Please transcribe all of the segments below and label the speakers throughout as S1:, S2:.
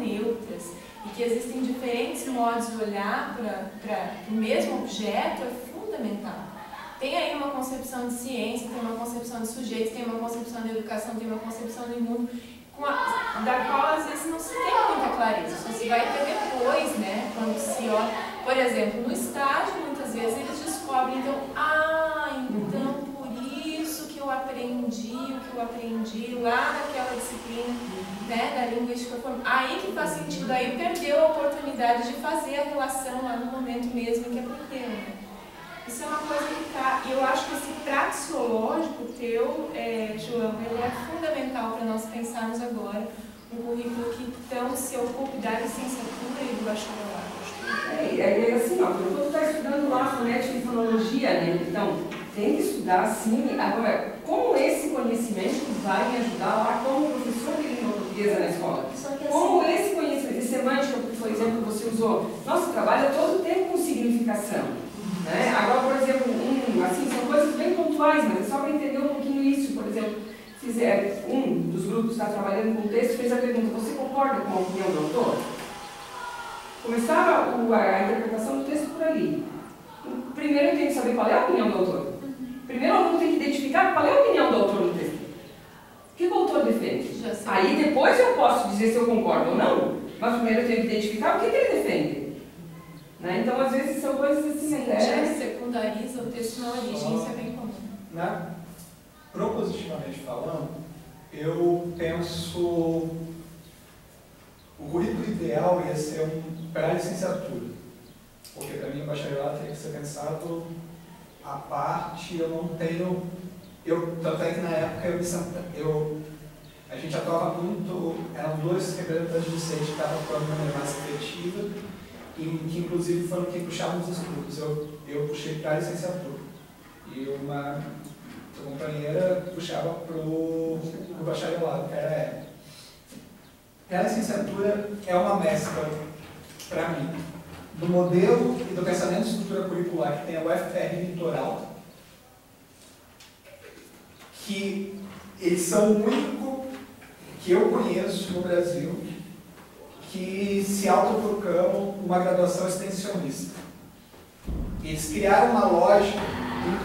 S1: neutras e que existem diferentes modos de olhar para o mesmo objeto é fundamental. Tem aí uma concepção de ciência, tem uma concepção de sujeito, tem uma concepção de educação, tem uma concepção de mundo, da qual às vezes não se tem muita clareza, só se vai ter depois, né, quando se olha. Por exemplo, no estágio, muitas vezes eles descobrem, então por isso que eu aprendi o que eu aprendi lá naquela disciplina, né, da linguística formal. Aí que faz sentido, aí perdeu a oportunidade de fazer a relação lá no momento mesmo em que aprendeu, né? Isso é uma coisa que está, eu acho que esse praxeológico teu, João, ele é fundamental para nós pensarmos agora um currículo que então se ocupe da licenciatura e do bacharelado.
S2: É assim, ó, quando tu está estudando lá fonética e fonologia, né, então tem que estudar sim. Agora, como esse conhecimento vai me ajudar lá como professor de língua portuguesa na escola? Como esse conhecimento de semântica, por exemplo, que você usou, nosso trabalho é todo o tempo com significação. Né? Agora, por exemplo, assim, são coisas bem pontuais, mas é só para entender um pouquinho isso. Por exemplo, um dos grupos que está trabalhando com o texto fez a pergunta: você concorda com a opinião do autor? Começaram a interpretação do texto por ali. Primeiro eu tenho que saber qual é a opinião do autor. Primeiro o aluno tem que identificar qual é a opinião do autor no texto. O que o autor defende? Aí depois eu posso dizer se eu concordo ou não, mas primeiro eu tenho que identificar o que ele defende. Né? Então, às vezes, são coisas assim,
S1: já secundariza o texto na origem, isso é bem comum.
S3: Né? Propositivamente falando, eu penso o currículo ideal ia ser para a licenciatura, porque para mim o bacharelado tem que ser pensado à parte. Eu não tenho, tanto é que na época a gente atuava muito, eram dois representantes docentes que estavam atuando de maneira mais efetiva, e que inclusive foram quem puxavam os estudos. Eu puxei para a licenciatura e uma companheira puxava para o bacharelado, que era ela. A licenciatura é uma mescla, para mim, do modelo e do pensamento de estrutura curricular que tem a UFPR Litoral, que eles são o único que eu conheço no Brasil que se autoproclamam uma graduação extensionista. Eles criaram uma lógica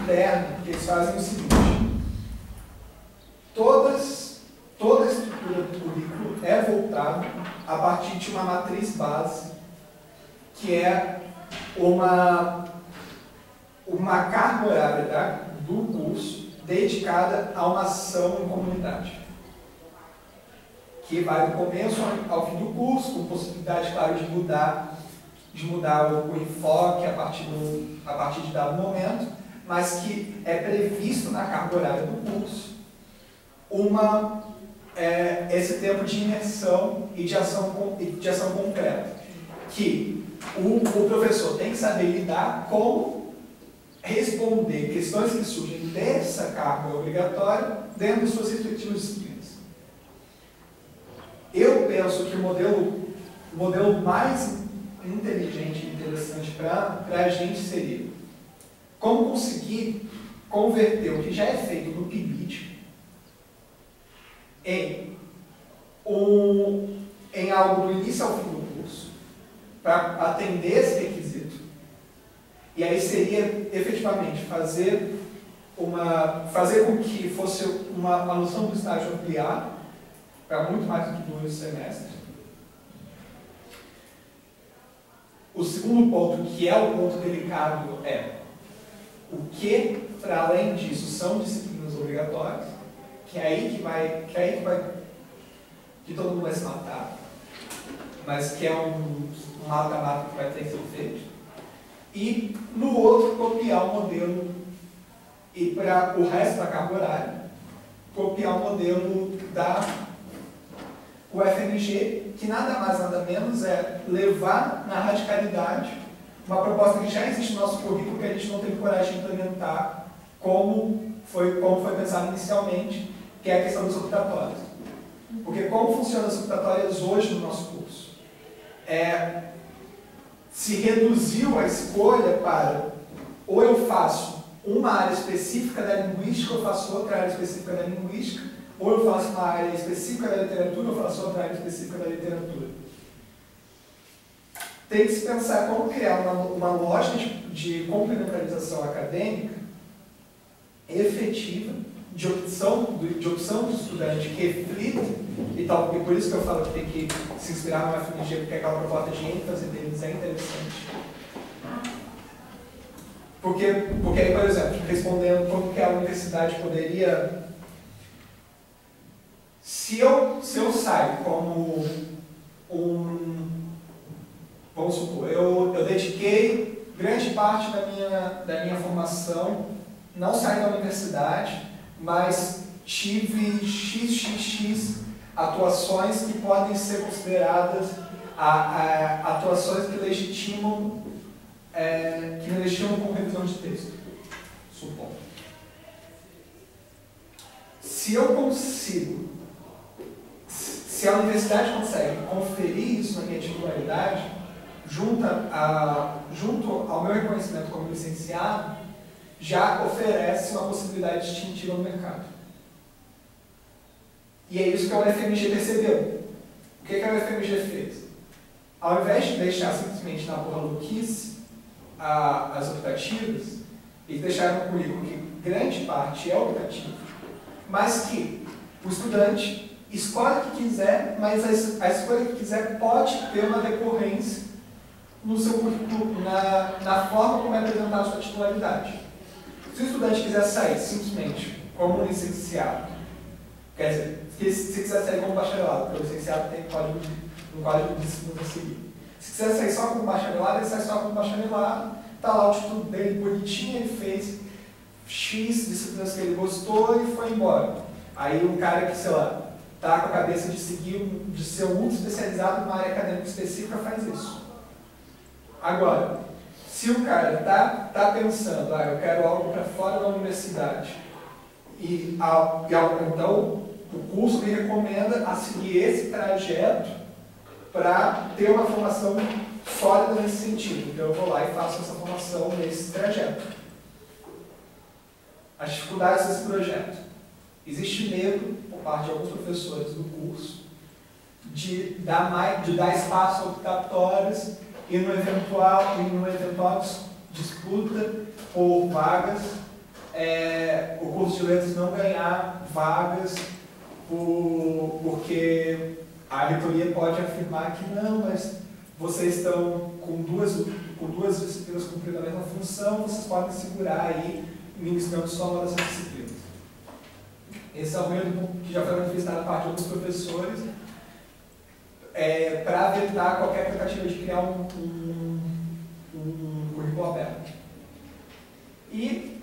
S3: interna que eles fazem o seguinte: toda a estrutura do currículo é voltada a partir de uma matriz base, que é uma carga horária do curso dedicada a uma ação em comunidade, que vai do começo ao fim do curso, com possibilidade, claro, de mudar o enfoque a partir de dado momento, mas que é previsto na carga horária do curso esse tempo de imersão e de ação concreta, que o professor tem que saber lidar com responder questões que surgem dessa carga obrigatória dentro de suas respectivas disciplinas. Eu penso que o modelo mais inteligente e interessante para a gente seria como conseguir converter o que já é feito no PIBID em algo do início ao fim do curso, para atender esse requisito. E aí seria, efetivamente, fazer com que fosse uma noção do estágio ampliado, para muito mais do que 2 semestres. O segundo ponto, que é o ponto delicado, é o que, para além disso, são disciplinas obrigatórias, que todo mundo vai se matar, mas que é um mata-mata que vai ter que ser feito. E, no outro, copiar o modelo, e para o resto da carga horária, copiar o modelo da UFMG, que nada mais, nada menos é levar na radicalidade uma proposta que já existe no nosso currículo, que a gente não teve coragem de implementar como foi pensado inicialmente, que é a questão das optatórias. Porque como funcionam as optatórias hoje no nosso curso? Se reduziu a escolha para ou eu faço uma área específica da linguística, ou eu faço outra área específica da linguística, ou eu faço uma área específica da literatura, ou eu faço outra área específica da literatura. tem que se pensar como criar uma lógica de complementarização acadêmica efetiva, de opção do estudante que reflita, e por isso que eu falo que tem que se inspirar no FMG, porque aquela proposta de ênfase deles é interessante. Porque aí, por exemplo, respondendo como que a universidade poderia... Se eu saio como vamos supor, eu dediquei grande parte da minha formação, não saí da universidade, mas tive XXX atuações que podem ser consideradas atuações que me legitimam como revisão de texto, supondo. Se a universidade consegue conferir isso na minha titularidade, junto ao meu reconhecimento como licenciado, já oferece uma possibilidade distintiva no mercado. E é isso que a UFMG percebeu. O que a UFMG fez? Ao invés de deixar simplesmente na porra louquice as optativas, eles deixaram no currículo que grande parte é optativa, mas que o estudante escolhe o que quiser, mas a escolha que quiser pode ter uma decorrência no seu currículo, na forma como é apresentada a sua titularidade. Se o estudante quiser sair simplesmente como licenciado, quer dizer, se quiser sair como bacharelado, porque o licenciado tem um código de disciplina a seguir. Se quiser sair só como bacharelado, ele sai só como bacharelado, está lá o título dele bonitinho, ele fez X disciplinas que ele gostou e foi embora. Aí um cara que, sei lá, está com a cabeça de ser muito especializado numa área acadêmica específica faz isso. Agora, se o cara está pensando, eu quero algo para fora da universidade, então o curso me recomenda a seguir esse trajeto para ter uma formação sólida nesse sentido. Então eu vou lá e faço essa formação nesse trajeto. As dificuldades desse projeto. Existe medo, por parte de alguns professores do curso, de dar espaço a optatórios e no eventual disputa por vagas, o curso de letras não ganhar vagas porque a reitoria pode afirmar que não, mas vocês estão com duas disciplinas cumprindo a mesma função, vocês podem segurar aí ministrando só uma dessas disciplinas. Esse é o medo que já foi manifestado da parte de alguns professores para evitar qualquer tentativa de criar um currículo aberto. E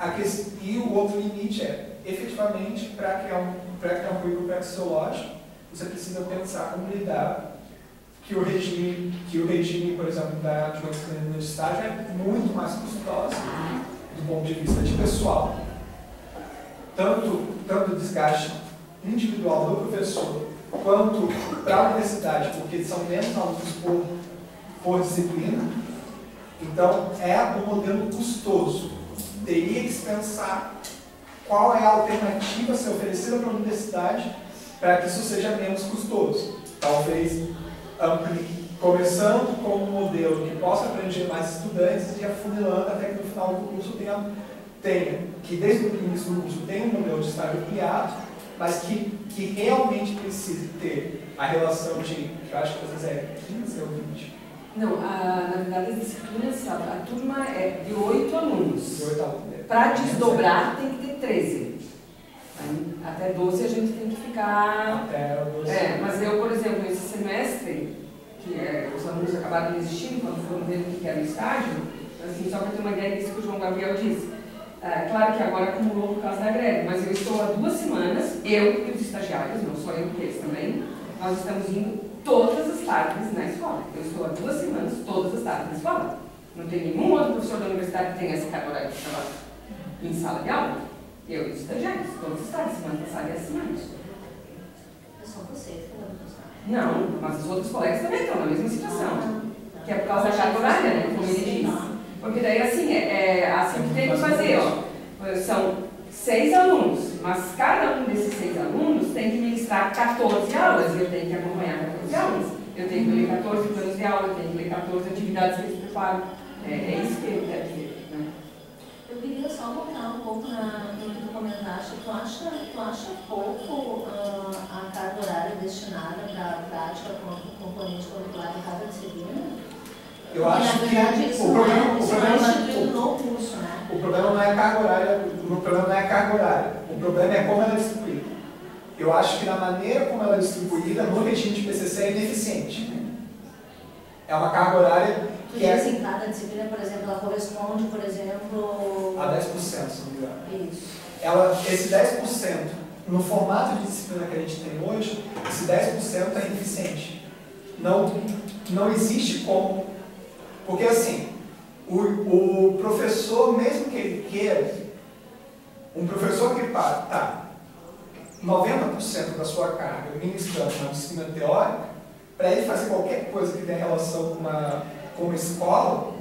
S3: o outro limite efetivamente, para criar um currículo praxeológico, você precisa pensar como lidar que o regime, por exemplo, de uma disciplina de estágio é muito mais custoso do ponto de vista de pessoal. Tanto desgaste individual do professor, quanto para a universidade, porque são menos alunos por disciplina. Então, é um modelo custoso. Teria que se pensar qual é a alternativa a ser oferecida para a universidade para que isso seja menos custoso. Talvez começando com um modelo que possa abranger mais estudantes e afunilando até que no final do curso tenha que desde o início do curso tenha um modelo de estágio ampliado, mas que realmente precise ter a relação de, eu acho que vocês 15 ou 20.
S2: Não, na verdade as disciplinas, a turma é de 8 alunos.
S3: De 8 alunos.
S2: Para desdobrar tem que ter 13. Até 12 a gente tem que ficar...
S3: Até 12.
S2: Mas eu, por exemplo, esse semestre, que os alunos acabaram desistindo quando foram ver o que era o estágio, assim, só para ter uma ideia disso que o João Gabriel disse. Claro que agora acumulou por causa da greve, mas eu estou há 2 semanas, eu e os estagiários, não só eu que eles também, nós estamos indo todas as tardes na escola. Eu estou há 2 semanas, todas as tardes na escola. Não tem nenhum outro professor da universidade que tenha essa carga horária de trabalho em sala de aula. Eu e os estagiários, todas as tardes, semana passada e essa semana.
S4: É só vocês que não gostam.
S2: Não, mas os outros colegas também estão na mesma situação. Que é por causa da carga horária, né? Como ele disse. Porque daí assim, assim que tem que fazer, ó. São 6 alunos, mas cada um desses 6 alunos tem que ministrar 14 aulas e eu tenho que acompanhar 14 aulas. Eu tenho que ler 14 planos 14 aulas, tem que ler 14 atividades que eles preparam. É isso que ele quer dizer, né?
S4: Eu queria só voltar um pouco no que tu comentaste. Tu acha pouco a carga horária destinada para a prática com o componente curricular em cada disciplina?
S3: Eu acho
S4: na verdade,
S3: que
S4: isso
S3: o
S4: não é
S3: problema
S4: instituído no curso, né?
S3: O problema não é a carga horária, o problema é como ela é distribuída. Eu acho que na maneira como ela é distribuída, no regime de PCC é ineficiente. É uma carga horária que é
S4: em cada disciplina, por exemplo, ela corresponde, por exemplo...
S3: a 10%, se não me engano.
S4: Isso.
S3: Esse 10%, no formato de disciplina que a gente tem hoje, esse 10% é ineficiente. Não existe como... Porque assim, o professor, mesmo que ele queira, um professor que está 90% da sua carga ministrando uma disciplina teórica, para ele fazer qualquer coisa que tenha relação com uma escola,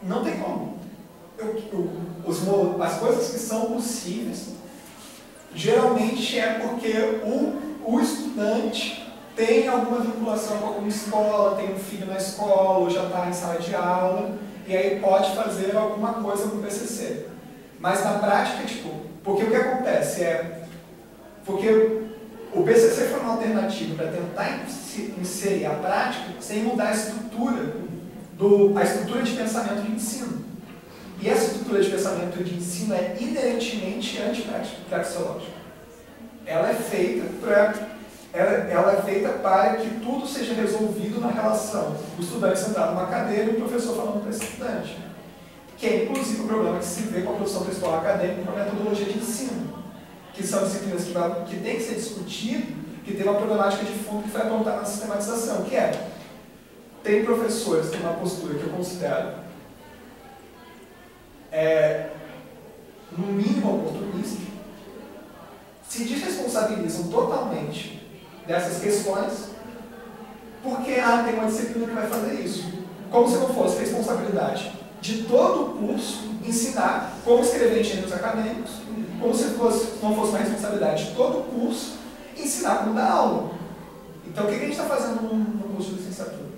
S3: não tem como. As coisas que são possíveis, geralmente é porque o estudante tem alguma vinculação com alguma escola, tem um filho na escola, ou já está em sala de aula, e aí pode fazer alguma coisa no PCC. Mas na prática, porque o que acontece porque o PCC foi uma alternativa para tentar inserir a prática sem mudar a estrutura de pensamento de ensino. E essa estrutura de pensamento de ensino é inerentemente antipraxeológica. Ela é feita para que tudo seja resolvido na relação do estudante sentado numa cadeira e o professor falando para esse estudante. Que é inclusive o problema que se vê com a produção textual acadêmica e com a metodologia de ensino, que são disciplinas que tem que ser discutido, que tem uma problemática de fundo que foi apontada na sistematização, que tem professores que têm uma postura que eu considero no mínimo oportunista, se desresponsabilizam totalmente dessas questões, porque tem uma disciplina que vai fazer isso. Como se não fosse responsabilidade de todo o curso ensinar como escrever em gêneros acadêmicos, como se não fosse uma responsabilidade de todo o curso ensinar como dar aula. Então, o que a gente está fazendo no curso de licenciatura?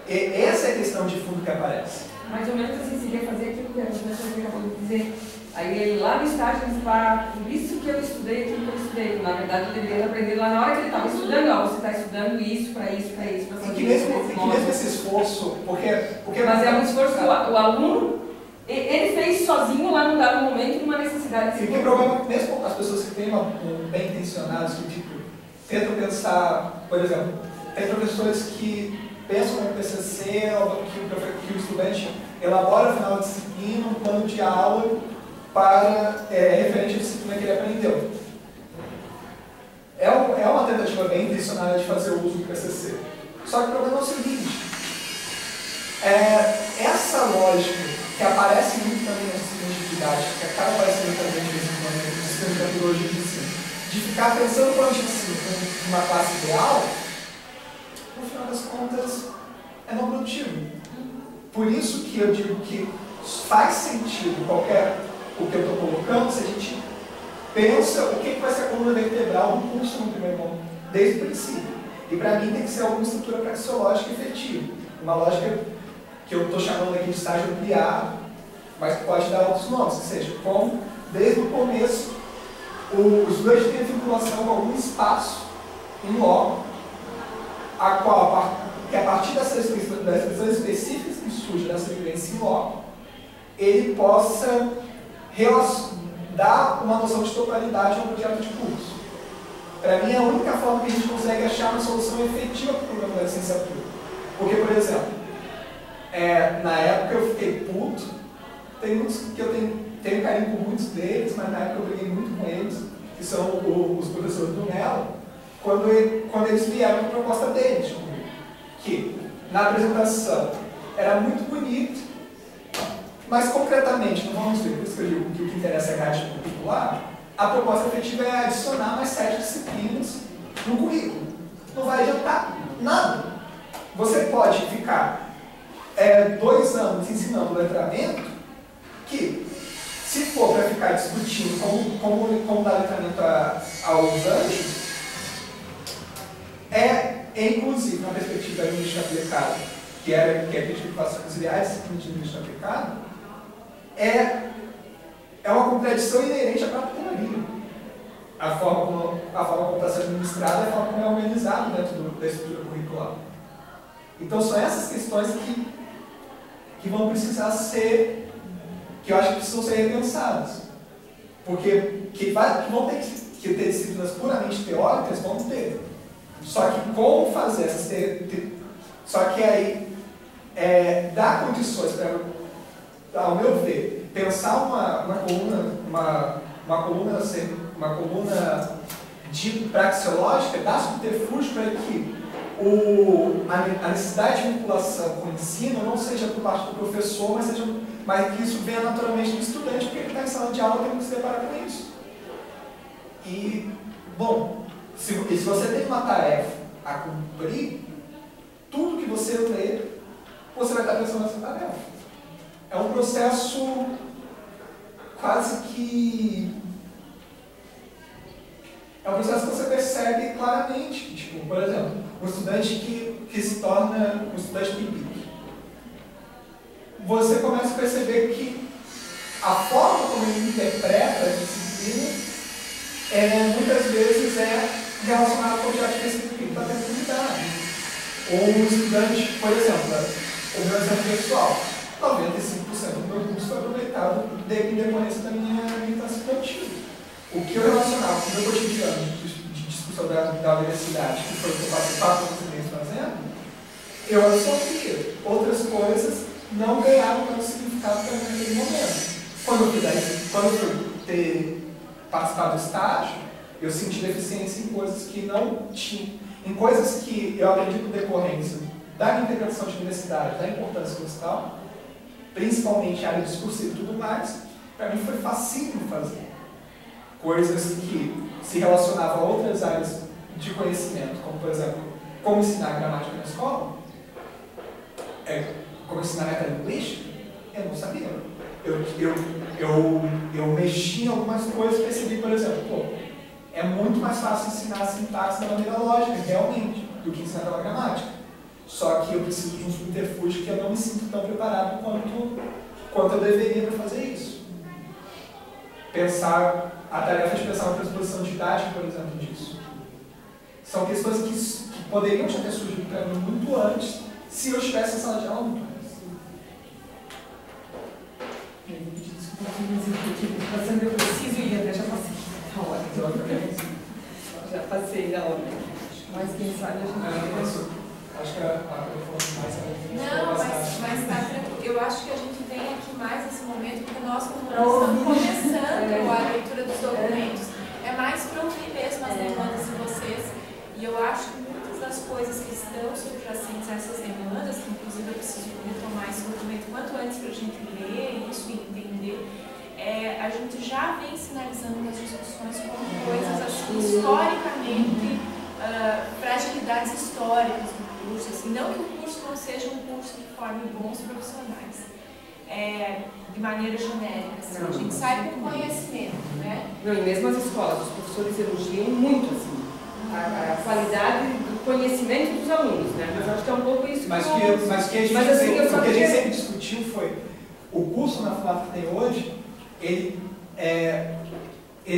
S3: Essa é a questão de fundo que aparece.
S2: Mais ou menos assim, seria fazer aquilo que a professora acabou de dizer. Aí ele lá no estágio ele para, por isso que eu estudei aquilo que eu estudei. Na verdade, eu deveria aprender lá na hora que ele estava estudando, você está estudando isso, para isso, para isso, para fazer
S3: que mesmo esse esforço, porque
S2: mas é um esforço que o aluno, ele fez sozinho lá num dado momento, numa necessidade.
S3: E que problema, mesmo as pessoas que têm bem intencionadas, que tentam pensar, por exemplo, tem professores que pensam no PCC, que o estudante elabora no final da disciplina um plano de aula para referente à disciplina que ele aprendeu. É uma tentativa bem intencionada de fazer o uso do PCC. Só que o problema é o seguinte, essa lógica que aparece muito também nas disciplinas de didática, que acaba aparecendo também nas disciplinas de metodologia de ensino, de ficar pensando no plano de ensino como uma classe ideal, no final das contas, é não produtivo. Por isso que eu digo que faz sentido o que eu estou colocando se a gente pensa o que vai ser a coluna vertebral do curso no primeiro momento, desde o princípio. E para mim tem que ser alguma estrutura praxeológica efetiva. Uma lógica que eu estou chamando aqui de estágio ampliado, mas que pode dar outros nomes, que seja como, desde o começo, o estudante tem vinculação com algum espaço, um loco, que a partir dessas questões específicas que surgem dessa vivência em loco, ele possa dar uma noção de totalidade ao projeto de curso. Para mim, é a única forma que a gente consegue achar uma solução efetiva para o problema da licenciatura. Porque, por exemplo, na época eu fiquei puto, tem muitos que eu tenho carinho por muitos deles, mas na época eu briguei muito com eles, que são os professores do Nelo, quando eles vieram com a proposta deles, que na apresentação era muito bonito, mas concretamente, não vamos ver, por isso que eu digo que o que interessa é a grade curricular, a proposta efetiva é adicionar mais 7 disciplinas no currículo. Não vai adiantar nada. Você pode ficar 2 anos ensinando letramento, que se for para ficar discutindo como dar letramento aos anjos, inclusive, na perspectiva da linguística aplicada, que é a crítica que faço auxiliares de linguística aplicada, é uma contradição inerente à própria teoria. A forma como está sendo administrada e a forma como é organizado dentro da estrutura curricular. Então, são essas questões que vão precisar ser, que eu acho que precisam ser repensadas. Porque que vão ter que ter disciplinas puramente teóricas, vão ter. Só que como fazer essas... Só que aí, dar condições para, ao meu ver, pensar uma coluna praxeológica dá subterfúgio para que a necessidade de vinculação com o ensino não seja por parte do professor, mas que isso venha naturalmente do estudante, porque ele está em sala de aula tendo que se deparar com isso. E, bom, se você tem uma tarefa a cumprir, tudo que você lê, você vai estar pensando nessa tarefa. É um processo quase que... É um processo que você percebe claramente. Tipo, por exemplo, um estudante que se torna um estudante pipique. Você começa a perceber que a forma como ele interpreta a disciplina muitas vezes é relacionada com o objeto específico que ele está tentando lidar. Ou um estudante, por exemplo, o meu exemplo pessoal, 95% do meu curso foi aproveitado em decorrência da minha militância estudantil. O que eu relacionava com o meu cotidiano de discussão da universidade, que foi o que eu participava do que eu fazendo, eu absorvia. Outras coisas não ganharam tanto significado para mim naquele momento. Quando eu fui ter participado do estágio, eu senti deficiência em coisas que não tinham, em coisas que eu aprendi por decorrência da minha integração de universidade, da importância musical, principalmente a área discursiva e tudo mais, para mim foi facílimo fazer. Coisas que se relacionavam a outras áreas de conhecimento, como, por exemplo, como ensinar gramática na escola, como ensinar metalinguística, eu não sabia. Eu mexi em algumas coisas e percebi, por exemplo, é muito mais fácil ensinar a sintaxe da maneira lógica, realmente, do que ensinar pela gramática. Só que eu preciso de um subterfúgio que eu não me sinto tão preparado quanto eu deveria para fazer isso. A tarefa de pensar uma transposição didática, por exemplo, disso. São questões que poderiam já ter surgido para mim muito antes, se eu estivesse em sala de aula muito antes.
S2: Eu preciso ir, né? Já passei a hora. Já passei a hora. Mas quem sabe a gente...
S3: Acho que eu falo mais...
S1: Não, mas tá tranquilo. Eu acho que a gente tem aqui mais esse momento, porque nós estamos começando a leitura dos documentos. É mais para ouvir mesmo as demandas de vocês. E eu acho que muitas das coisas que estão subjacentes a essas demandas, que inclusive eu preciso retomar esse documento quanto antes para a gente ler isso e entender, a gente já vem sinalizando nas discussões como coisas assim, historicamente, fragilidades históricas do curso, assim, não que o curso não seja um curso que forme bons profissionais, de maneira genérica, assim, a gente sai com conhecimento, né?
S2: Não, e mesmo as escolas, os professores elogiam muito, assim, a qualidade do conhecimento dos alunos, né? Mas acho que é um pouco isso.
S3: O que a gente sempre discutiu foi, o curso na FUNAF que tem hoje, ele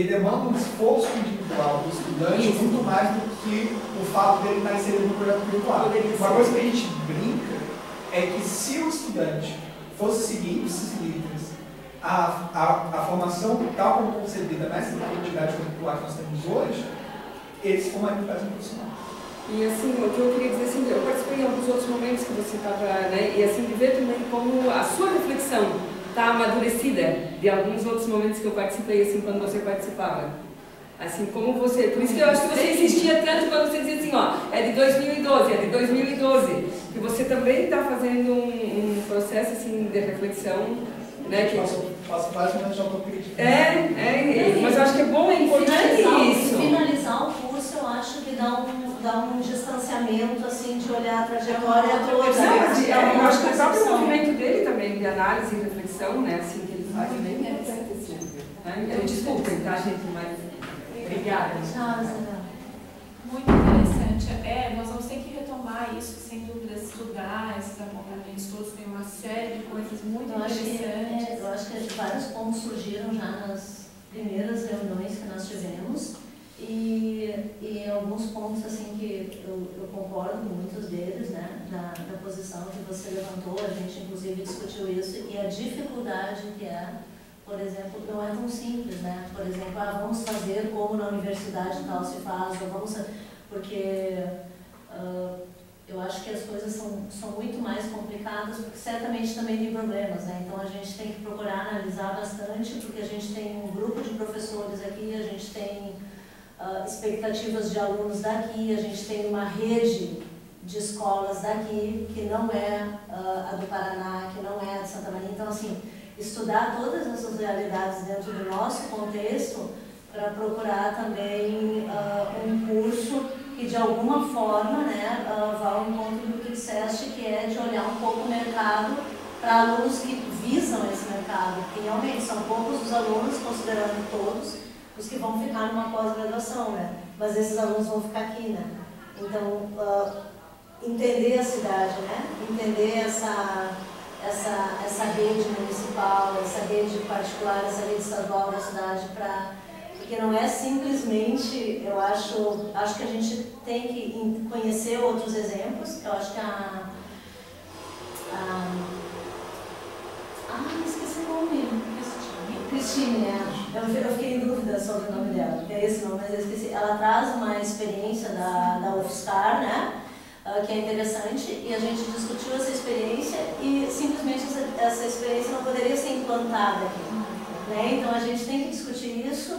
S3: demanda um esforço individual do estudante muito mais do que o fato dele estar inserido no projeto curricular. Uma coisa que a gente brinca é que se o estudante fosse seguir esses líderes, a formação tal como concebida nessa identidade curricular que nós temos hoje, eles formariam mais um profissional.
S2: E assim, o que eu queria dizer assim, eu participei em alguns outros momentos que você estava, né, e assim, de ver também como a sua reflexão está amadurecida de alguns outros momentos que eu participei, assim, quando você participava. Assim, como você... Por isso que eu acho que você insistia tanto quando você dizia assim, ó, é de 2012, que você também está fazendo um processo, assim, de reflexão, né, que...
S3: Faço basicamente de autocrítica.
S2: Mas eu acho que é bom, é importante isso.
S4: Finalizar o curso, eu acho que dá um distanciamento, assim, de olhar a trajetória toda.
S2: Eu acho que o próprio movimento dele também, de análise e reflexão, né, assim, que ele faz, é bem interessante, assim. Então, desculpem, tá, gente, mas... Obrigada.
S4: Tchau, Isabel.
S1: Muito interessante. interessante. Nós vamos ter que retomar isso, sem dúvida, estudar esses abordamentos todos. Tem uma série de coisas muito interessantes.
S4: Eu acho que vários pontos surgiram já nas primeiras reuniões que nós tivemos. E alguns pontos assim que eu concordo com muitos deles, né, da posição que você levantou, a gente inclusive discutiu isso, e a dificuldade que é, por exemplo, não é tão simples, né, por exemplo, vamos fazer como na universidade tal se faz, ou vamos, porque eu acho que as coisas são muito mais complicadas, porque certamente também tem problemas, né, então a gente tem que procurar analisar bastante, porque a gente tem um grupo de professores aqui, a gente tem expectativas de alunos daqui, a gente tem uma rede de escolas daqui, que não é a do Paraná, que não é a de Santa Maria. Então, assim, estudar todas essas realidades dentro do nosso contexto para procurar também um curso que, de alguma forma, né, vá ao encontro do que disseste, que é de olhar um pouco o mercado para alunos que visam esse mercado, porque realmente são poucos os alunos, considerando todos, os que vão ficar numa pós-graduação, né? Mas esses alunos vão ficar aqui, né? Então, entender a cidade, né? Entender essa rede municipal, essa rede particular, essa rede estadual da cidade, porque não é simplesmente, eu acho que a gente tem que conhecer outros exemplos. Eu acho que esqueci o nome. Cristine, né? Eu fiquei em dúvida sobre o nome dela, porque é esse nome, mas eu esqueci. Ela traz uma experiência da UFSCar, né? Que é interessante, e a gente discutiu essa experiência e simplesmente essa experiência não poderia ser implantada aqui, né? Então a gente tem que discutir isso,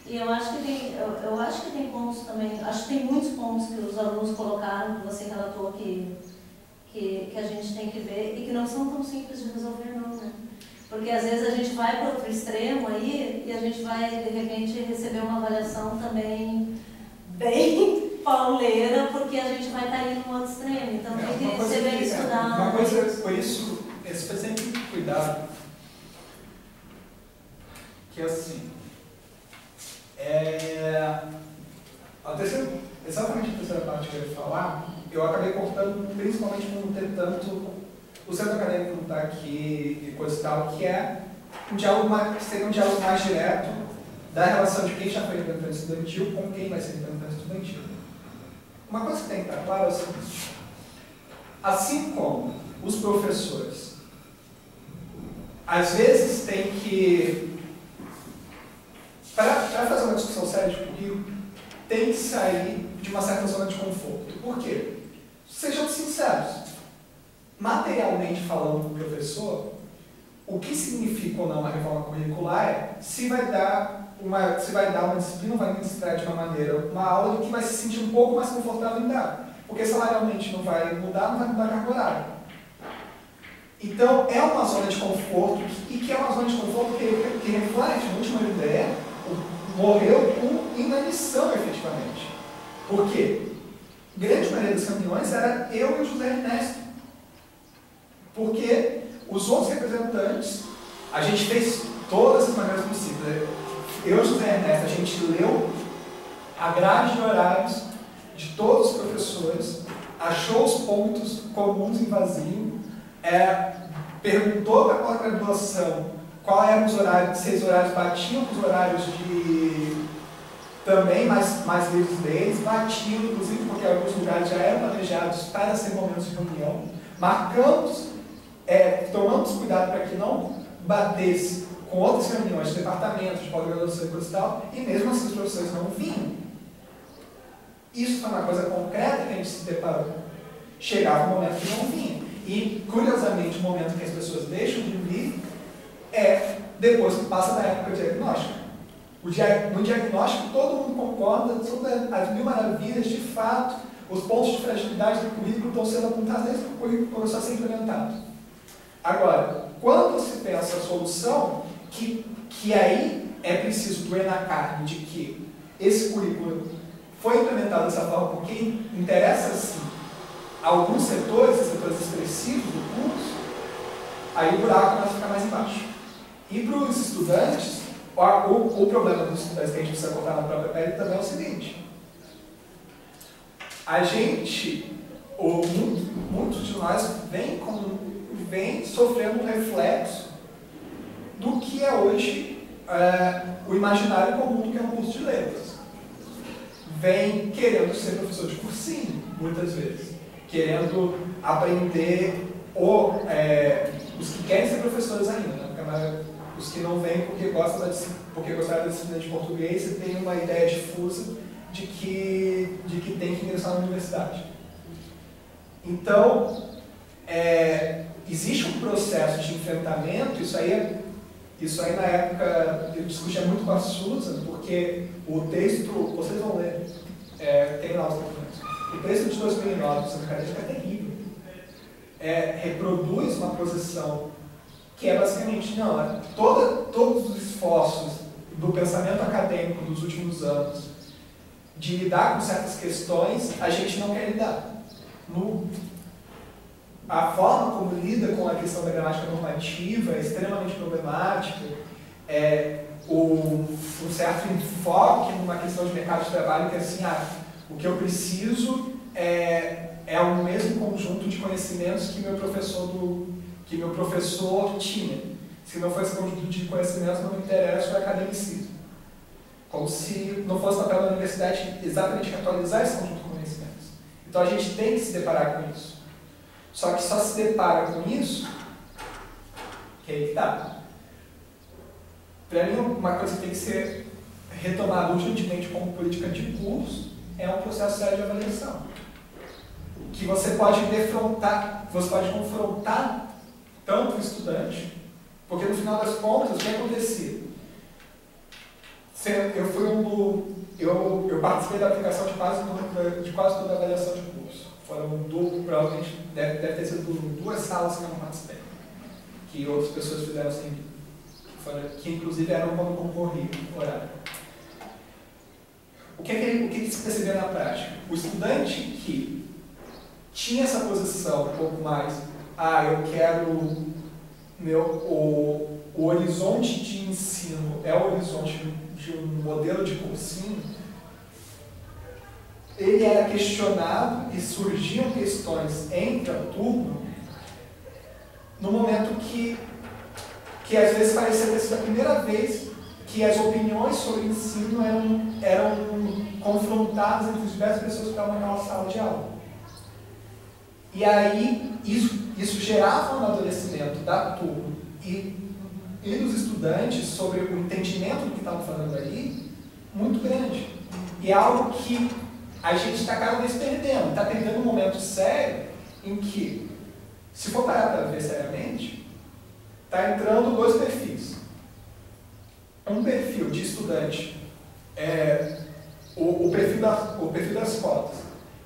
S4: e eu acho que tem pontos também, acho que tem muitos pontos que os alunos colocaram, que você relatou, que a gente tem que ver e que não são tão simples de resolver, não, né? Porque às vezes a gente vai para outro extremo aí e a gente vai, de repente, receber uma avaliação também bem pauleira, porque a gente vai estar indo no outro extremo. Então tem que ser bem estudado.
S3: Uma coisa, por isso, esse foi sempre cuidado, que assim, exatamente a terceira parte que eu ia falar, eu acabei cortando principalmente por não ter tanto. O centro acadêmico não está aqui e coisa e tal, que é um diálogo seria um diálogo mais direto da relação de quem já foi representante estudantil com quem vai ser representante estudantil. Uma coisa que tem que estar clara é o seguinte: assim como os professores às vezes têm que, para fazer uma discussão séria de currículo, tem que sair de uma certa zona de conforto. Por quê? Sejam sinceros. Materialmente falando para o professor, o que significa ou não uma reforma curricular é se vai dar uma disciplina, vai ministrar de uma maneira uma aula que vai se sentir um pouco mais confortável em dar. Porque salarialmente não vai mudar a carga horária. Então, é uma zona de conforto, e que é uma zona de conforto que reflete, na última ideia, morreu com inanição, efetivamente. Por quê? Grande maioria das reuniões era eu e o José Ernesto. Porque os outros representantes, a gente fez todas as maneiras possíveis. Eu e o José Ernesto, a gente leu a grade de horários de todos os professores, achou os pontos comuns em vazio, perguntou para a pós-graduação qual eram os horários, se os horários batiam com os horários também mais livres deles, batiam, inclusive, porque alguns lugares já eram planejados para ser momentos de reunião, marcamos, tomamos cuidado para que não batesse com outras reuniões de departamentos, de pós-graduação e coisa e tal, e mesmo assim os professores não vinham. Isso foi uma coisa concreta que a gente se deparou. Chegava um momento que não vinha. E, curiosamente, o momento que as pessoas deixam de vir é depois que passa da época diagnóstica. No diagnóstico, todo mundo concorda sobre as mil maravilhas, de fato, os pontos de fragilidade do currículo estão sendo apontados desde que o currículo começou a ser implementado. Agora, quando se pensa a solução, que aí é preciso doer na carne de que esse currículo foi implementado dessa forma porque interessa, sim, a alguns setores expressivos do curso, aí o buraco começa a ficar mais embaixo. E para os estudantes, o problema dos estudantes que a gente precisa colocar na própria pele também é o seguinte: a gente, ou muitos de nós, vem sofrendo um reflexo do que é hoje o imaginário comum do que é um curso de letras. Vem querendo ser professor de cursinho, muitas vezes. Querendo aprender, os que querem ser professores ainda, né? Porque os que não vêm porque gostaram da disciplina de português e tem uma ideia difusa de que tem que ingressar na universidade. Então, existe um processo de enfrentamento, isso aí na época eu discutia muito com a Susan, porque o texto, vocês vão ler, tem lá os documentos, o texto de 2009 sobre acadêmica é terrível. Reproduz uma posição que é basicamente, todos os esforços do pensamento acadêmico dos últimos anos de lidar com certas questões, a gente não quer lidar. A forma como lida com a questão da gramática normativa é extremamente problemática. Um certo enfoque numa questão de mercado de trabalho que é assim, o que eu preciso é o mesmo conjunto de conhecimentos que meu professor tinha. Se não for esse conjunto de conhecimentos, não me interessa o academicismo. Como se não fosse papel da universidade exatamente atualizar esse conjunto de conhecimentos. Então a gente tem que se deparar com isso. Só que só se depara com isso, que aí que tá. Para mim, uma coisa que tem que ser retomada urgentemente como política de curso é um processo sério de avaliação. Que você pode confrontar tanto o estudante, porque no final das contas, o que acontecia? Eu participei da aplicação de quase toda a avaliação de curso. Provavelmente deve ter sido 2 salas que eu não participei, que outras pessoas fizeram sem mim, que inclusive eram quando concorria o horário. O que se percebeu na prática? O estudante que tinha essa posição um pouco mais, eu quero o horizonte de ensino é o horizonte de um modelo de cursinho, ele era questionado e surgiam questões entre a turma no momento que às vezes parecia ter sido a primeira vez que as opiniões sobre ensino eram confrontadas entre as diversas pessoas que estavam naquela sala de aula. E aí isso gerava um amadurecimento da turma e dos estudantes sobre o entendimento do que estavam falando ali muito grande. E é algo que a gente está cada vez perdendo. Está perdendo um momento sério em que, se for parar para ver seriamente, está entrando 2 perfis. Um perfil de estudante, o perfil das cotas,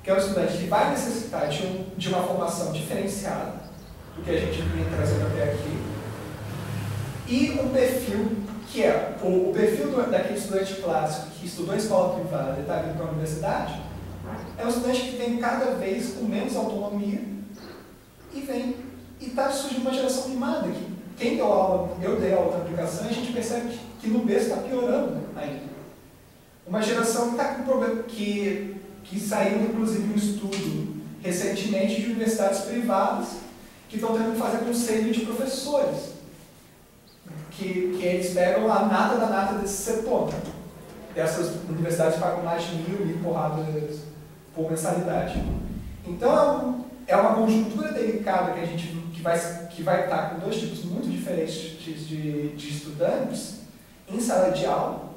S3: que é um estudante que vai necessitar de uma formação diferenciada do que a gente vinha trazendo até aqui, e um perfil que é o perfil daquele estudante clássico que estudou em escola privada e está vindo para a universidade, é um estudante que tem cada vez com menos autonomia e está surgindo uma geração mimada. Quem deu aula, eu dei aula de aplicação, e a gente percebe que no berço está piorando ainda. Uma geração que está com problema, que saiu inclusive um estudo recentemente de universidades privadas que estão tendo que fazer conselho de professores, que eles pegam a nata da nata desse setor. Dessas universidades pagam mais de 1.000 porradas por mensalidade. Então é uma conjuntura delicada que vai estar com 2 tipos muito diferentes de estudantes em sala de aula,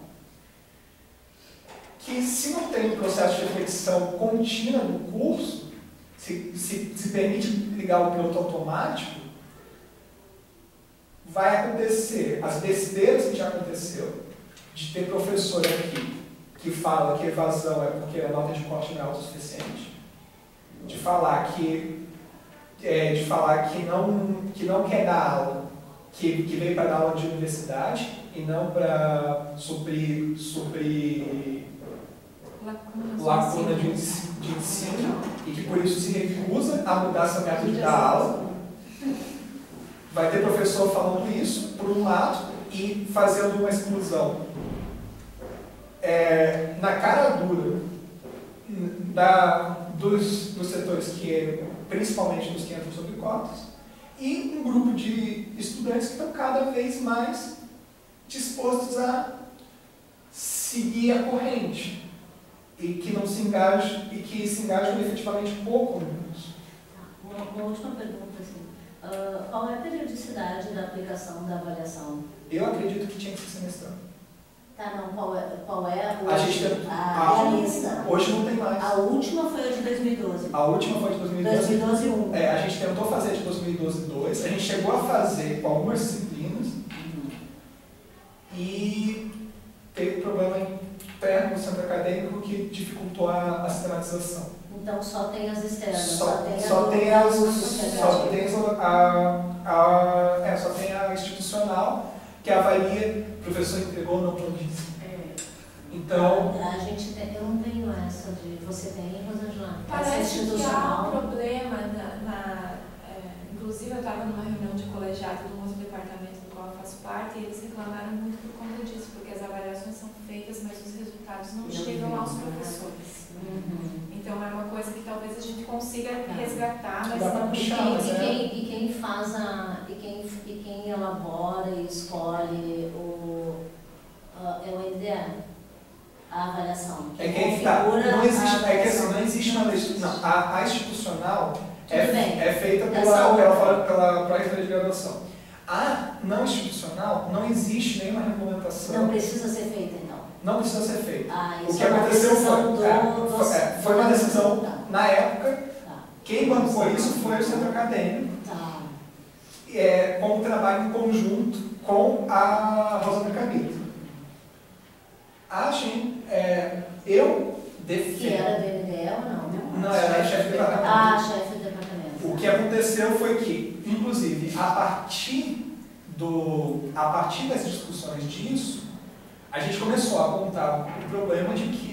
S3: que se não tem um processo de reflexão contínua no curso, se permite ligar o piloto automático, vai acontecer as besteiras que já aconteceu, de ter professor aqui que fala que evasão é porque a nota de corte não é o suficiente, de falar que não quer dar aula, que veio para dar aula de universidade e não para suprir lacuna de ensino, e que por isso se recusa a mudar seu método de dar aula. Vai ter professor falando isso, por um lado, e fazendo uma exclusão na cara dura dos setores principalmente dos que entram sobre cotas, e um grupo de estudantes que estão cada vez mais dispostos a seguir a corrente e que não se engajam efetivamente pouco no curso.
S4: Uma última pergunta, assim. Qual é a periodicidade da aplicação da avaliação?
S3: Eu acredito que tinha que ser semestral.
S4: Tá, não, qual é
S3: A gente tem,
S4: a lista?
S3: Hoje não tem mais.
S4: A última foi a de 2012.
S3: A última foi de 2012.
S4: 2012-1.
S3: A gente tentou fazer de 2012-2, a gente chegou a fazer com algumas disciplinas e teve problema interno no centro acadêmico que dificultou a sistematização.
S4: Então só tem as externas,
S3: Só tem a institucional, que avalia o professor entregou ou não produz. Então,
S4: eu não tenho essa de. Você tem, Rosângela?
S1: Parece que há um problema inclusive eu estava numa reunião de colegiado de um outro departamento do qual eu faço parte e eles reclamaram muito por conta disso, porque as avaliações são feitas, mas os resultados não chegam aos professores. Então é uma coisa que talvez a gente consiga resgatar, mas não puxar.
S4: E quem faz e quem elabora e escolhe é o NDE, a avaliação.
S3: É quem está. Não existe uma legislação. A institucional é feita pela pró-reitoria de graduação. A não institucional não existe nenhuma regulamentação.
S4: Não precisa ser feita, então.
S3: Não precisa ser feita.
S4: Isso
S3: o que aconteceu foi uma decisão, na época, quem bancou isso foi o centro acadêmico, com um trabalho em conjunto com a Rosângela Camilo. Eu defendo.
S4: Que era do NDE ou não?
S3: Não, era chefe do departamento.
S4: Chefe do departamento.
S3: O que aconteceu foi que, inclusive, a partir das discussões disso, a gente começou a apontar o problema de que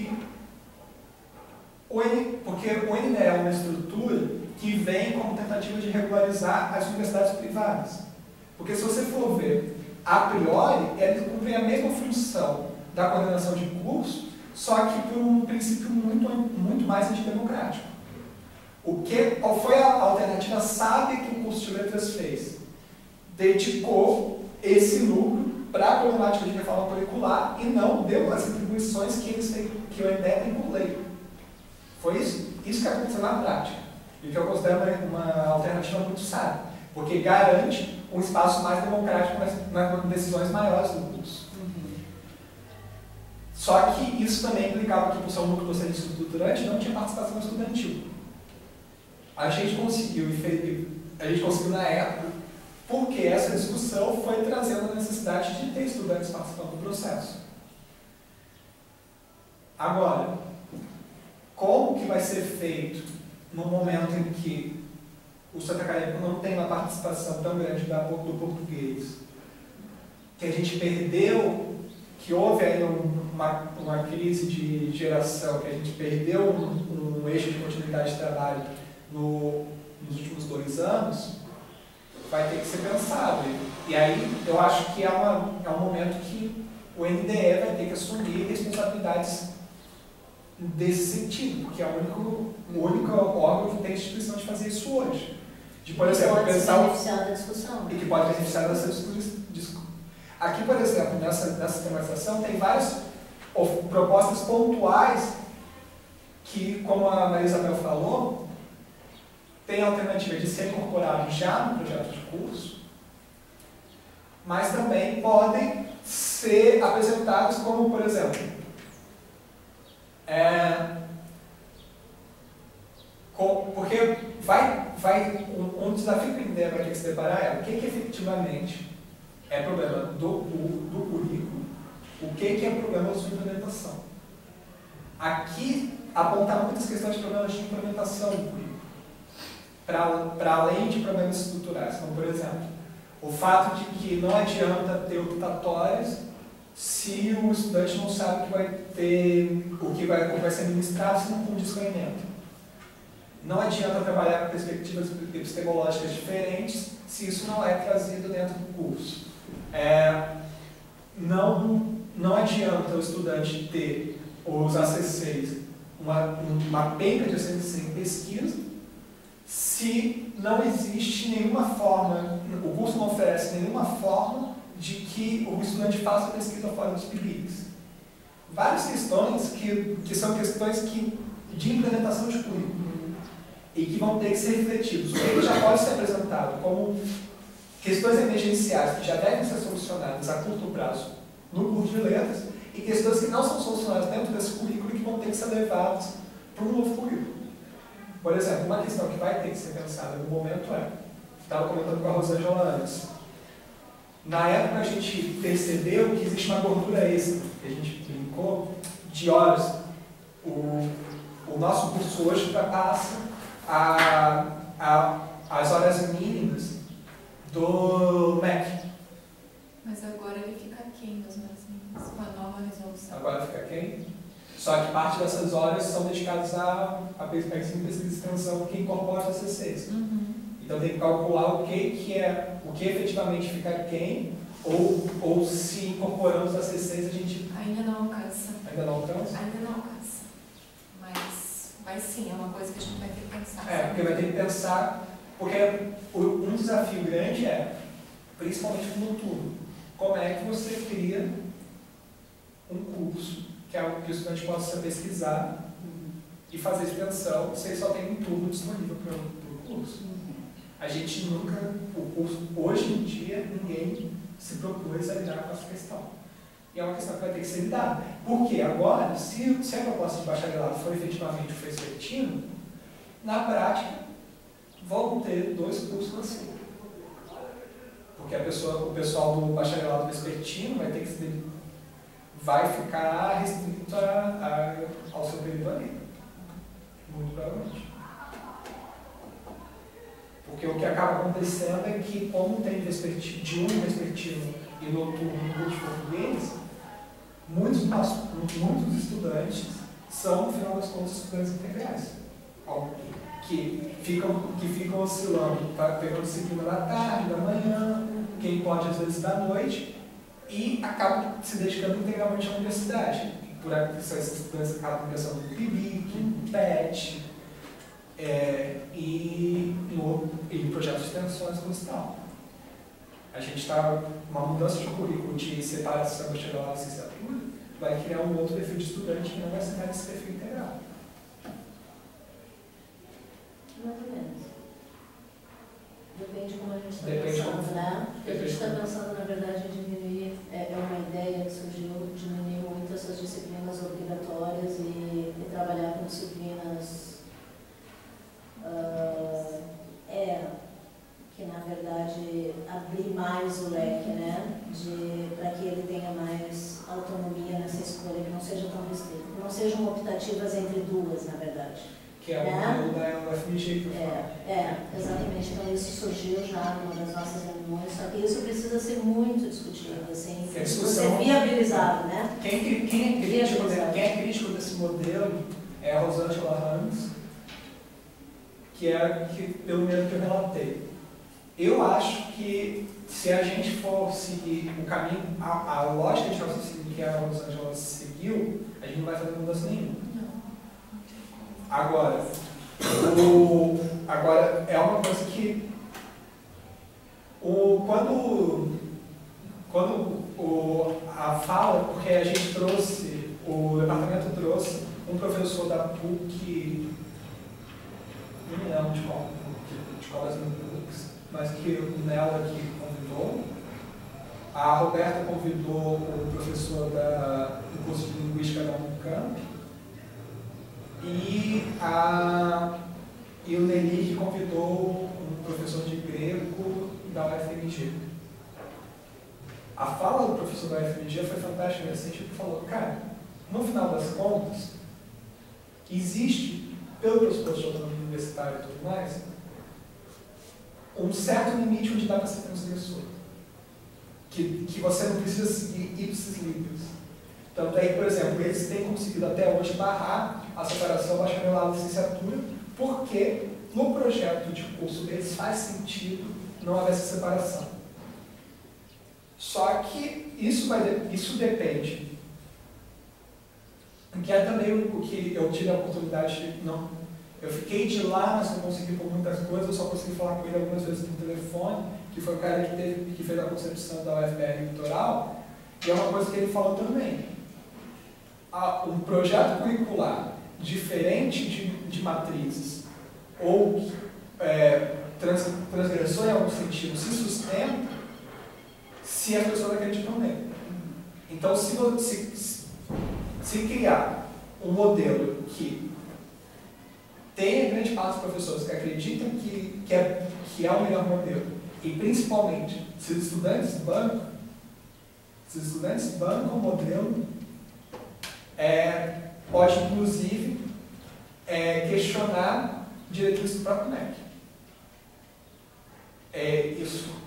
S3: porque o NDE é uma estrutura que vem como tentativa de regularizar as universidades privadas. Porque se você for ver, a priori, eles cumprem a mesma função da coordenação de curso, só que por um princípio muito mais antidemocrático. Qual foi a alternativa sábia que o curso de letras fez? Dedicou esse lucro para a problemática de reforma curricular e não deu as atribuições que o NDE tem por lei. Foi isso que aconteceu na prática. E que eu considero uma alternativa muito sábia, porque garante um espaço mais democrático nas decisões maiores do curso. Só que isso também implicava que, por ser um núcleo docente estruturante, não tinha participação estudantil. A gente conseguiu na época, porque essa discussão foi trazendo a necessidade de ter estudantes participando do processo. Agora, como que vai ser feito no momento em que o centro acadêmico não tem uma participação tão grande do português, que a gente perdeu, que houve aí uma crise de geração, que a gente perdeu um eixo de continuidade de trabalho nos últimos 2 anos, vai ter que ser pensado. E aí eu acho que é um momento que o NDE vai ter que assumir responsabilidades desse sentido, porque é o único órgão que tem a instituição de fazer isso hoje. De, por exemplo, pensar
S4: beneficiar da discussão.
S3: E que pode beneficiar dessa discussão. Aqui, por exemplo, nessa sistematização, tem várias propostas pontuais que, como a Maria Isabel falou, tem a alternativa de ser incorporado já no projeto de curso, mas também podem ser apresentados como, por exemplo, porque um desafio que a ideia vai ter que se deparar é o que efetivamente é problema do currículo, o que é problema da sua implementação. Aqui, apontar muitas questões de problemas de implementação do currículo, para além de problemas estruturais, como, por exemplo, o fato de que não adianta ter optatórias se o estudante não sabe o que vai ser ministrado se não condiz com a ementa. Não adianta trabalhar com perspectivas epistemológicas diferentes se isso não é trazido dentro do curso. Não adianta o estudante ter os ACCs uma penca de excelência em pesquisa se não existe nenhuma forma, o curso não oferece nenhuma forma de que o estudante faça pesquisa fora dos PIBICs. Várias questões que são questões de implementação de currículo e que vão ter que ser refletidos. O que já pode ser apresentado como questões emergenciais que já devem ser solucionadas a curto prazo no curso de letras e questões que não são solucionadas dentro desse currículo e que vão ter que ser levadas para um novo currículo. Por exemplo, uma questão que vai ter que ser pensada no momento estava comentando com a Rosângela antes, na época a gente percebeu que existe uma gordura extra, que a gente brincou, de horas. O nosso curso hoje ultrapassa as horas mínimas do MEC.
S1: Mas agora ele fica quem das horas mínimas, com a nova resolução?
S3: Agora fica quem? Só que parte dessas horas são dedicadas à pesquisa e extensão que incorpora as CCs. Então tem que calcular o que efetivamente fica quem, ou se incorporamos as CCs a gente...
S1: Ainda não alcança.
S3: Ainda não alcança?
S1: Ainda não alcança. Mas sim, é uma coisa que a gente vai ter que pensar.
S3: Porque vai ter que pensar, porque um desafio grande principalmente no noturno, como é que você cria um curso que é algo que o estudante possa pesquisar e fazer extensão se ele só tem um turno disponível para o curso. A gente nunca, o curso, hoje em dia, ninguém se propôs a lidar com essa questão. E é uma questão que vai ter que ser lidada. Porque agora, se a proposta de bacharelado for efetivamente o vespertino, na prática, vão ter 2 cursos assim. Porque o pessoal do bacharelado vespertino vai ficar restrito ao seu período ali. Muito provavelmente. Porque o que acaba acontecendo é que, como tem diurno, vespertino e noturno no curso de português, muitos estudantes são, no final das contas, estudantes integrais. Que ficam oscilando, pegando disciplina da tarde, da manhã, quem pode às vezes da noite, e acabam se dedicando integralmente à universidade. Por esses estudantes acabam ingressando no PIBIC, no PET, e em projetos de extensões e tal. A gente está, uma mudança de currículo de separação bacharelado e licenciatura, vai criar um outro perfil de estudante que não vai ser mais esse perfil integral.
S4: Mais ou menos. Depende como a gente está
S3: Depende
S4: pensando,
S3: como,
S4: né? Porque a gente está
S3: depende.
S4: pensando, na verdade, em diminuir, é uma ideia que surgiu, diminuir muito essas disciplinas obrigatórias e trabalhar com disciplinas que, na verdade, abrir mais o leque, né? Para que ele tenha mais autonomia nessa escolha, que não seja tão restrito, que não sejam optativas entre duas, na verdade.
S3: Que é o modelo da UFMG que eu falo.
S4: Exatamente. Então isso surgiu já numa das nossas reuniões, só que isso precisa ser muito discutido, assim, ser viabilizado, né?
S3: Quem é crítico desse modelo é a Rosângela Ramos, pelo menos que eu relatei. Eu acho que se a gente for seguir o caminho, a lógica de raciocínio que a Rosângela seguiu, a gente não vai fazer mudança nenhuma. Agora, é uma coisa que quando a fala, porque a gente trouxe, o departamento trouxe um professor da PUC, não me lembro de qual das PUCs, mas que nela que convidou. A Roberta convidou o professor do curso de Linguística da Unicamp. E o Nelly convidou um professor de grego da UFMG. A fala do professor da UFMG foi fantástica nesse sentido, que falou, cara, no final das contas, existe, pelo pressuposto de autonomia universitária e tudo mais, um certo limite onde dá para ser transgressor. Que você não precisa seguir ipsis literis. Tanto é que, por exemplo, eles têm conseguido até hoje barrar a separação bacharelado e licenciatura, porque no projeto de curso deles faz sentido não haver essa separação. Só que isso depende que é também o que eu tive a oportunidade de... Eu fiquei de lá, mas não consegui por muitas coisas, eu só consegui falar com ele algumas vezes no telefone, que foi o cara que fez a concepção da UFPR Litoral, e é uma coisa que ele falou também. Um projeto curricular diferente de matrizes, ou transgressor em algum sentido, se sustenta se as pessoas acreditam nele. Então, se criar um modelo que tenha grande parte dos professores que acreditam que é o melhor modelo, e principalmente, se os estudantes bancam o modelo, pode inclusive questionar diretrizes do próprio MEC.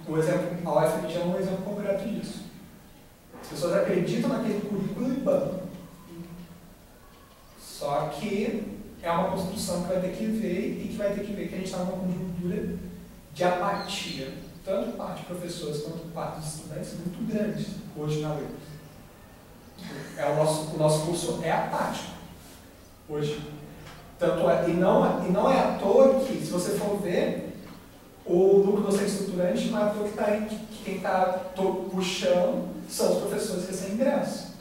S3: O exemplo, a UFMG é um exemplo concreto disso. As pessoas acreditam naquele currículo e bancam. Só que é uma construção que vai ter que ver e que vai ter que ver que a gente está numa conjuntura de apatia, tanto por parte de professores quanto por parte dos estudantes, muito grande hoje na UFMG. O nosso curso é apático hoje. E não é à toa que, se você for ver, o núcleo docente estruturante não é à toa que quem está puxando são os professores recém-ingressos.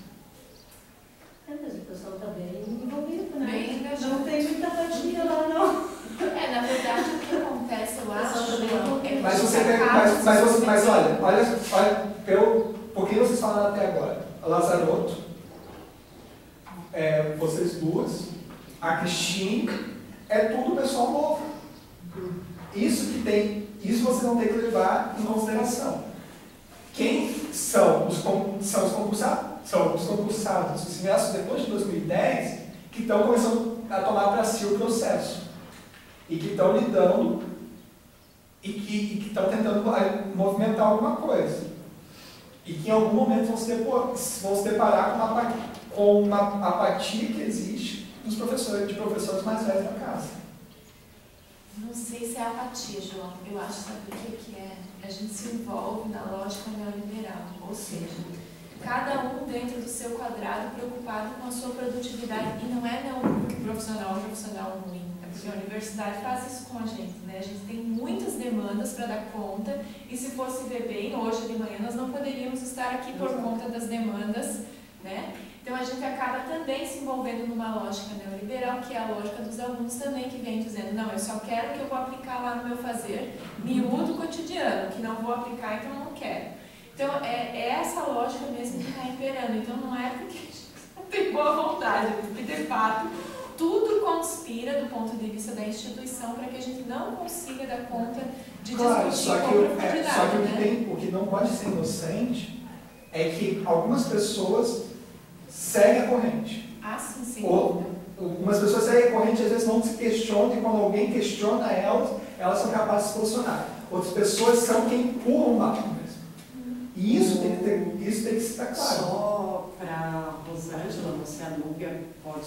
S4: Mas o pessoal está bem envolvido, né?
S1: Bem engajado.
S4: Não tem muita apatia lá, não.
S1: Na verdade, o que acontece, eu acho,
S3: mas olha, por que vocês falaram até agora? A Lazarotto, vocês duas, a Cristine, é tudo pessoal novo. Isso você não tem que levar em consideração. Quem são os concursados? São os concursados dos ingressos depois de 2010 que estão começando a tomar para si o processo e que estão lidando e que estão tentando movimentar alguma coisa e que em algum momento vão se deparar com uma apatia que existe de professores mais velhos da casa.
S1: Não sei se é apatia, João. Eu acho, sabe o que é? A gente se envolve na lógica neoliberal, ou seja, cada um dentro do seu quadrado preocupado com a sua produtividade. E não é profissional ruim, é porque a universidade faz isso com a gente, né? A gente tem muitas demandas para dar conta e se fosse ver bem, hoje de manhã nós não poderíamos estar aqui por conta das demandas, né? Então a gente acaba também se envolvendo numa lógica neoliberal, que é a lógica dos alunos também, que vem dizendo, não, eu só quero o que eu vou aplicar lá no meu fazer miúdo cotidiano, que não vou aplicar, então não quero. Então é essa lógica mesmo que está imperando. Então não é porque a gente não tem boa vontade, porque de fato tudo conspira do ponto de vista da instituição para que a gente não consiga dar conta de discutir com profundidade.
S3: O que não pode ser inocente é que algumas pessoas seguem a corrente.
S1: Sim.
S3: Algumas pessoas seguem a corrente, às vezes não se questionam, e quando alguém questiona elas são capazes de se posicionar. Outras pessoas são quem empurram o barco mesmo. E isso tem que estar claro.
S2: Só para a Rosângela, você, a Núbia, pode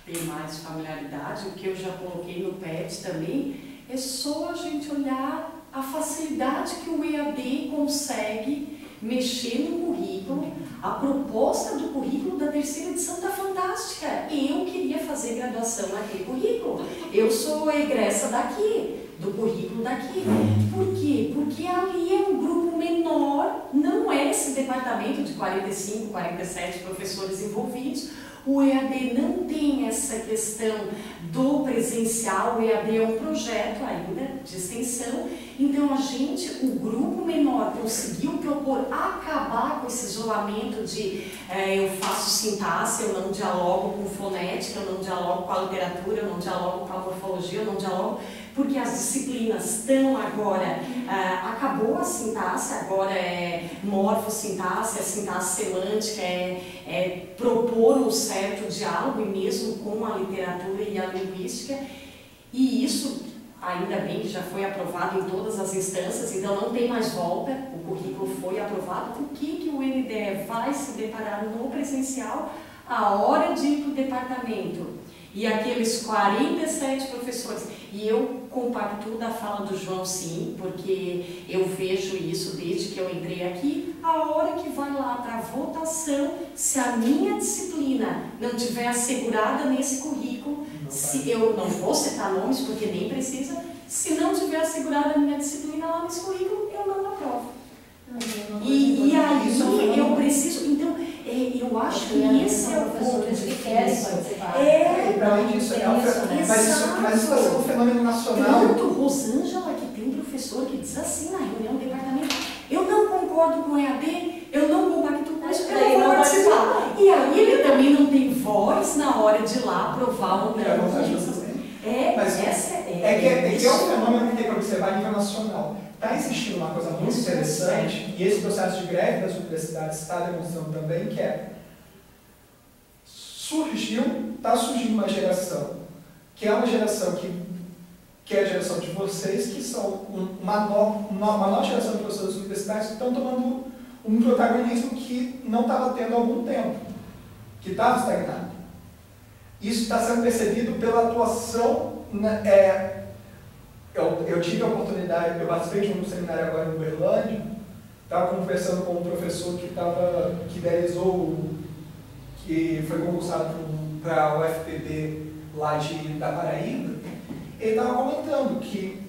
S2: ter mais familiaridade, o que eu já coloquei no PET também, é só a gente olhar a facilidade que o EAD consegue mexer no currículo. A proposta do currículo da terceira edição está fantástica. Eu queria fazer graduação naquele currículo. Eu sou egressa daqui, do currículo daqui. Por quê? Porque ali é um grupo menor, não é esse departamento de 45, 47 professores envolvidos. O EAD não tem essa questão do presencial, o EAD é um projeto ainda de extensão, então o grupo menor conseguiu propor acabar com esse isolamento de eu faço sintaxe, eu não dialogo com fonética, eu não dialogo com a literatura, eu não dialogo com a morfologia, eu não dialogo, porque as disciplinas estão agora, acabou a sintaxe, agora é morfossintaxe, a sintaxe semântica, é propor um certo diálogo e mesmo com a literatura e a linguística, e isso ainda bem que já foi aprovado em todas as instâncias, então não tem mais volta, o currículo foi aprovado. O que o NDE vai se deparar no presencial a hora de ir para o departamento? E aqueles 47 professores, e eu
S5: compactuo da fala do João, sim, porque eu vejo isso desde que eu entrei aqui. A hora que vai lá para votação, se a minha disciplina não tiver assegurada nesse currículo, se eu não vou citar nomes porque nem precisa, se não tiver assegurada a minha disciplina lá nesse currículo, eu não aprovo. E aí eu preciso, então, eu acho que esse é o ponto
S4: que querem participar.
S3: E para além disso, mas isso está sendo um fenômeno nacional.
S5: Tanto Rosângela, que tem professor que diz assim na reunião do departamento, eu não concordo com o EAD, eu não compactuo com isso, eu não vou participar. E aí ele também não tem voz na hora de ir lá aprovar ou não.
S3: Mas
S5: essa
S3: é que é um fenômeno que tem que observar a nível nacional. Está existindo uma coisa muito interessante, e esse processo de greve das universidades está demonstrando também, que está surgindo uma geração, que é uma geração que é a geração de vocês, que são uma nova geração de professores universitários que estão tomando um protagonismo que não estava tendo há algum tempo, que estava estagnado. Isso está sendo percebido pela atuação. Eu tive a oportunidade, eu participei de um seminário agora em Uberlândia, estava conversando com um professor que idealizou, que foi concursado para o UFPB lá da Paraíba. Ele estava comentando que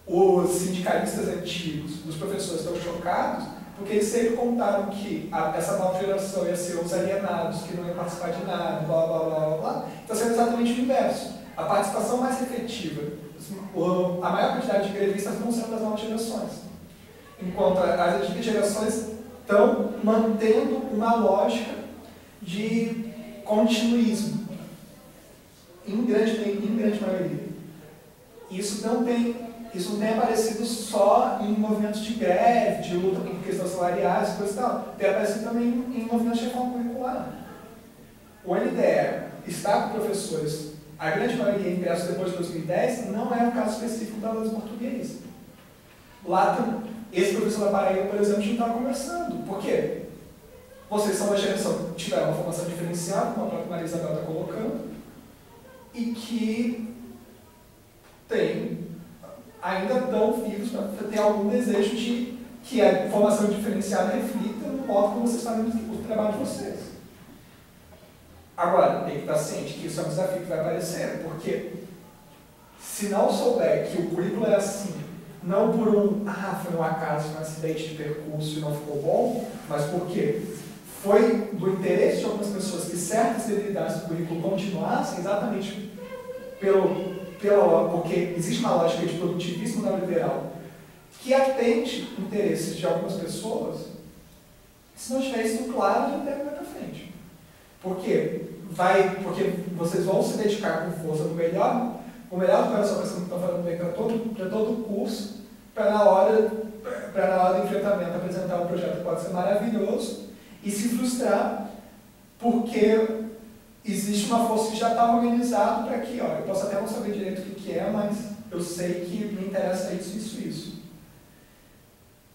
S3: os sindicalistas antigos, os professores, estão chocados porque eles sempre contaram que essa nova geração ia ser os alienados, que não iam participar de nada, blá blá blá blá blá. Está sendo exatamente o inverso. A participação mais efetiva, a maior quantidade de grevistas não são das novas gerações. Enquanto as antigas gerações estão mantendo uma lógica de continuismo, em grande maioria. Isso não tem aparecido só em movimentos de greve, de luta por questões salariais e coisa e tal. Tem aparecido também em movimentos de reforma curricular. O NDE está com professores, a grande maioria ingressos depois de 2010, não é um caso específico da aula de português. Lá, esse professor da Paraíba, por exemplo, a gente estava conversando. Por quê? Vocês são uma geração que tiveram uma formação diferenciada, como a própria Maria Isabel está colocando, e que ainda estão vivos para ter algum desejo de que a formação diferenciada reflita no modo como vocês fazem o trabalho de vocês. Agora, tem que estar ciente que isso é um desafio que vai aparecer, porque se não souber que o currículo é assim, não por foi um acaso, um acidente de percurso e não ficou bom, mas porque foi do interesse de algumas pessoas que certas debilidades do currículo continuassem exatamente porque existe uma lógica de produtivismo neoliberal que atende interesses de algumas pessoas, se não tiver isso claro, já deve ir para frente. Por quê? Porque vocês vão se dedicar com força no melhor do coração que estão fazendo bem para todo o curso, para na hora do enfrentamento apresentar um projeto que pode ser maravilhoso e se frustrar porque existe uma força que já está organizada para que, eu posso até não saber direito o que é, mas eu sei que me interessa isso.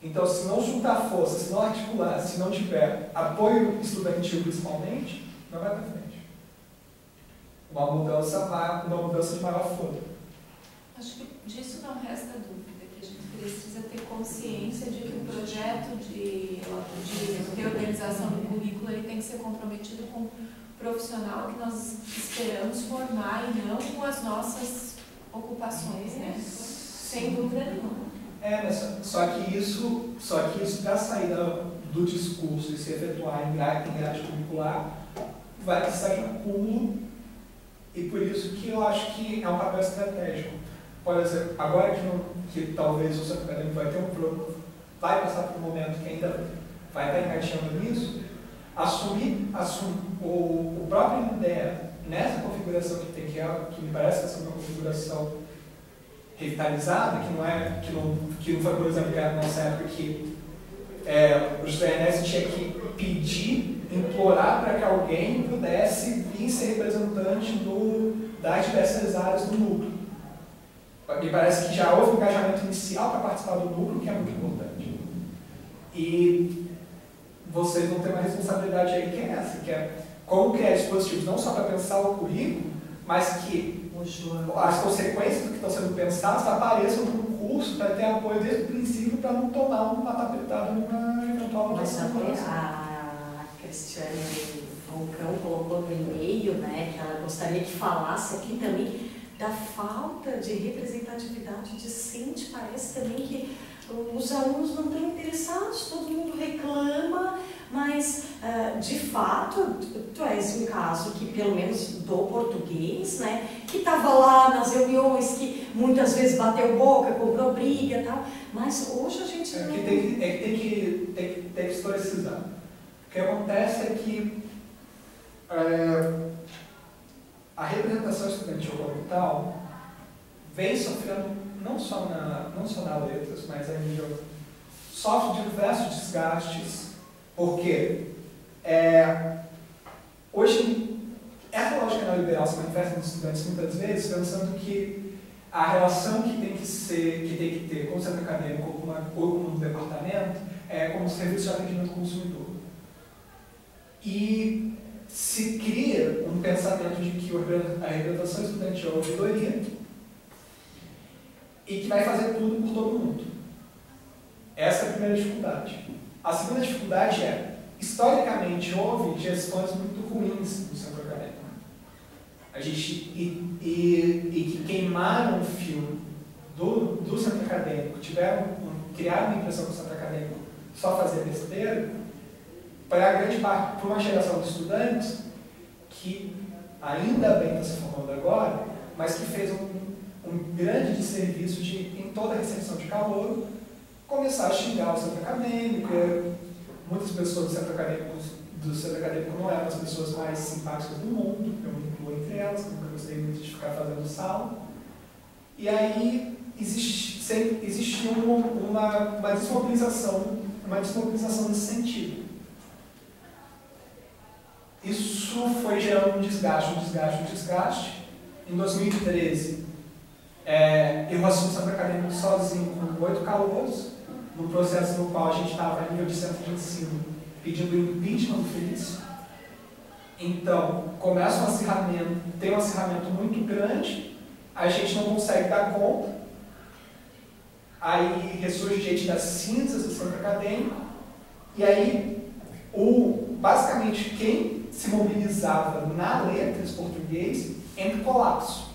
S3: Então, se não juntar força, se não articular, se não tiver apoio estudantil principalmente, não vai para frente. Uma mudança de maior força.
S1: Acho que disso não resta dúvida, que a gente precisa ter consciência de que o projeto de reorganização do currículo ele tem que ser comprometido com o profissional que nós esperamos formar e não com as nossas ocupações, né? Sem dúvida nenhuma.
S3: Mas só que isso para sair do discurso e se efetuar em grade curricular, vai precisar de um acúmulo, e por isso que eu acho que é um papel estratégico. Por exemplo, agora que talvez o centro acadêmico vai passar por um momento que ainda vai estar encaixando nisso, assumir o próprio ideia nessa configuração que me parece ser uma configuração revitalizada, que não foi, por exemplo, nessa época que o José Ernesto tinha que pedir, implorar para que alguém pudesse vir ser representante das diversas áreas do núcleo. Me parece que já houve um engajamento inicial para participar do núcleo, que é muito importante. E vocês vão ter uma responsabilidade aí que é essa, que é como criar dispositivos não só para pensar o currículo, mas que as consequências do que estão sendo pensadas apareçam no curso para ter apoio desde o princípio para não tomar uma tapetada numa eventual votação.
S5: A Cristiane Vulcão colocou no e-mail, né, que ela gostaria que falasse aqui também da falta de representatividade discente. Parece também que os alunos não estão interessados, todo mundo reclama, mas de fato tu és um caso que, pelo menos do português, né, que estava lá nas reuniões, que muitas vezes bateu boca, comprou briga e tal, mas hoje a gente não...
S3: Tem que historicizar. O que acontece é que a representação estudantil como tal vem sofrendo não só na letras, mas a nível, sofre diversos desgastes, porque hoje essa lógica neoliberal se manifesta nos estudantes muitas vezes pensando que a relação que tem que ter com o centro acadêmico ou com o departamento é como serviço de atendimento ao consumidor. E se cria um pensamento de que a representação estudantil é uma ouvidoria e que vai fazer tudo por todo mundo. Essa é a primeira dificuldade. A segunda dificuldade é, historicamente, houve gestões muito ruins no centro acadêmico. E que queimaram o fio do centro acadêmico, criaram a impressão que o centro acadêmico só fazia besteira, para a grande parte, para uma geração de estudantes que ainda bem está se formando agora, mas que fez um grande desserviço de, em toda a recepção de calor, começar a xingar o centro acadêmico. Muitas pessoas do centro acadêmico não eram as pessoas mais simpáticas do mundo, eu me incluo entre elas, que nunca gostei muito de ficar fazendo sala. E aí existia uma desmobilização nesse sentido. Isso foi gerando um desgaste. Em 2013, eu assumi o centro acadêmico sozinho com 8 calouros, no processo no qual a gente estava em nível de centro de ensino pedindo o impeachment do Felício. Então, começa tem um acirramento muito grande, a gente não consegue dar conta, aí ressurge gente das cinzas do centro acadêmico, e aí, basicamente, quem se mobilizava na letras português entra em colapso.